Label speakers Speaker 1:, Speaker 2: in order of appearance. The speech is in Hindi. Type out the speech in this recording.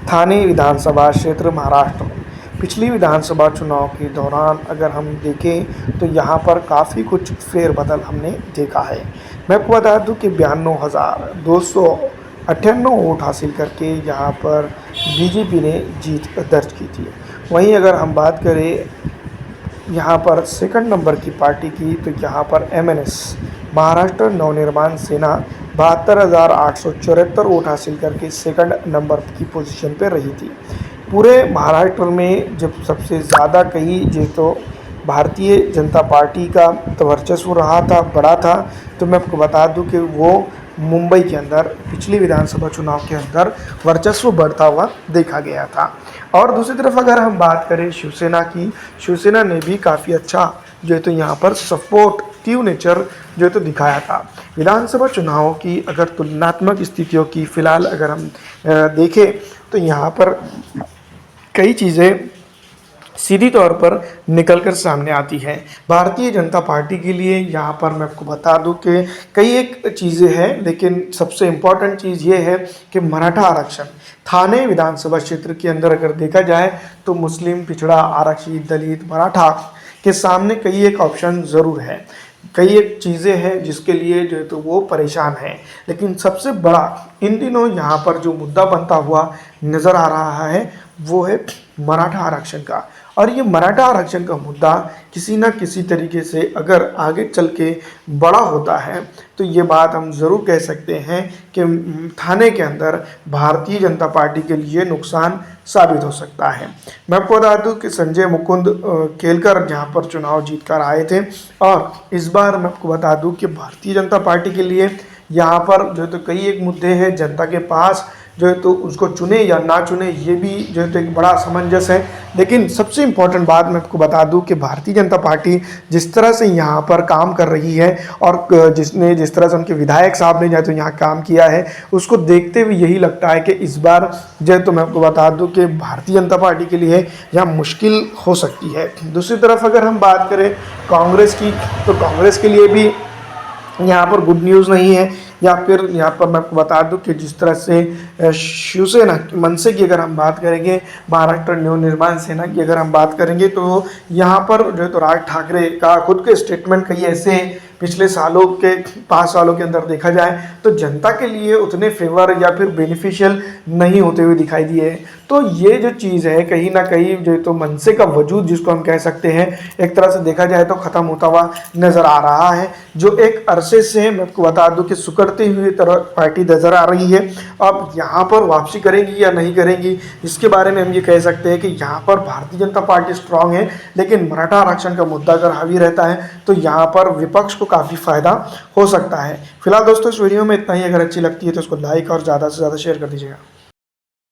Speaker 1: थाने विधानसभा क्षेत्र महाराष्ट्र में पिछली विधानसभा चुनाव के दौरान अगर हम देखें तो यहाँ पर काफ़ी कुछ फेरबदल हमने देखा है। मैं आपको बता दूं कि 92,298 वोट हासिल करके यहाँ पर बीजेपी ने जीत दर्ज की थी। वहीं अगर हम बात करें यहाँ पर सेकंड नंबर की पार्टी की तो यहाँ पर एमएनएस महाराष्ट्र नवनिर्माण सेना 72,874 वोट हासिल करके सेकंड नंबर की पोजीशन पर रही थी। पूरे महाराष्ट्र में जब सबसे ज़्यादा कही जो तो भारतीय जनता पार्टी का तो वर्चस्व रहा था, बड़ा था, तो मैं आपको बता दूं कि वो मुंबई के अंदर पिछली विधानसभा चुनाव के अंदर वर्चस्व बढ़ता हुआ देखा गया था। और दूसरी तरफ अगर हम बात करें शिवसेना की, शिवसेना ने भी काफ़ी अच्छा जो है तो यहाँ पर सपोर्टिव नेचर जो है तो दिखाया था। विधानसभा चुनाव की अगर तुलनात्मक स्थितियों की फ़िलहाल अगर हम देखें तो यहाँ पर कई चीज़ें सीधी तौर पर निकलकर सामने आती है। भारतीय जनता पार्टी के लिए यहाँ पर मैं आपको बता दूं कि कई एक चीज़ें हैं, लेकिन सबसे इम्पॉर्टेंट चीज़ ये है कि मराठा आरक्षण थाने विधानसभा क्षेत्र के अंदर अगर देखा जाए तो मुस्लिम, पिछड़ा, आरक्षित, दलित, मराठा के सामने कई एक ऑप्शन ज़रूर है, कई एक चीज़ें हैं जिसके लिए जो है तो वो परेशान हैं। लेकिन सबसे बड़ा इन दिनों यहाँ पर जो मुद्दा बनता हुआ नज़र आ रहा है वो है मराठा आरक्षण का। और ये मराठा आरक्षण का मुद्दा किसी न किसी तरीके से अगर आगे चल के बड़ा होता है तो ये बात हम ज़रूर कह सकते हैं कि थाने के अंदर भारतीय जनता पार्टी के लिए नुकसान साबित हो सकता है। मैं आपको बता दूं कि संजय मुकुंद केलकर जहाँ पर चुनाव जीत कर आए थे, और इस बार मैं आपको बता दूं कि भारतीय जनता पार्टी के लिए यहाँ पर जो तो कई एक मुद्दे हैं जनता के पास, जो है तो उसको चुने या ना चुने ये भी जो है तो एक बड़ा असमंजस है। लेकिन सबसे इम्पोर्टेंट बात मैं आपको बता दूं कि भारतीय जनता पार्टी जिस तरह से यहाँ पर काम कर रही है और जिस तरह से उनके विधायक साहब ने जो है तो यहाँ काम किया है, उसको देखते हुए यही लगता है कि इस बार जो है तो मैं आपको बता दूं कि भारतीय जनता पार्टी के लिए यहाँ मुश्किल हो सकती है। दूसरी तरफ अगर हम बात करें कांग्रेस की, तो कांग्रेस के लिए भी यहाँ पर गुड न्यूज़ नहीं है। या फिर यहाँ पर मैं आपको बता दूं कि जिस तरह से शिवसेना मनसे की अगर हम बात करेंगे, महाराष्ट्र नवनिर्माण सेना की अगर हम बात करेंगे, तो यहाँ पर जो है तो राज ठाकरे का खुद के स्टेटमेंट कई ऐसे पिछले सालों के 5 सालों के अंदर देखा जाए तो जनता के लिए उतने फेवर या फिर बेनिफिशियल नहीं होते हुए दिखाई दिए। तो ये जो चीज़ है कहीं ना कहीं जो तो मनसे का वजूद जिसको हम कह सकते हैं एक तरह से देखा जाए तो ख़त्म होता हुआ नज़र आ रहा है, जो एक अरसे से मैं आपको बता दूं कि सुकड़ती हुई तरह पार्टी नज़र आ रही है। अब यहाँ पर वापसी करेंगी या नहीं करेंगी इसके बारे में हम ये कह सकते हैं कि यहाँ पर भारतीय जनता पार्टी स्ट्रांग है, लेकिन मराठा आरक्षण का मुद्दा अगर हावी रहता है तो यहाँ पर विपक्ष को काफ़ी फ़ायदा हो सकता है। फिलहाल दोस्तों इस वीडियो में इतना ही। अगर अच्छी लगती है तो इसको लाइक और ज़्यादा से ज़्यादा शेयर कर दीजिएगा।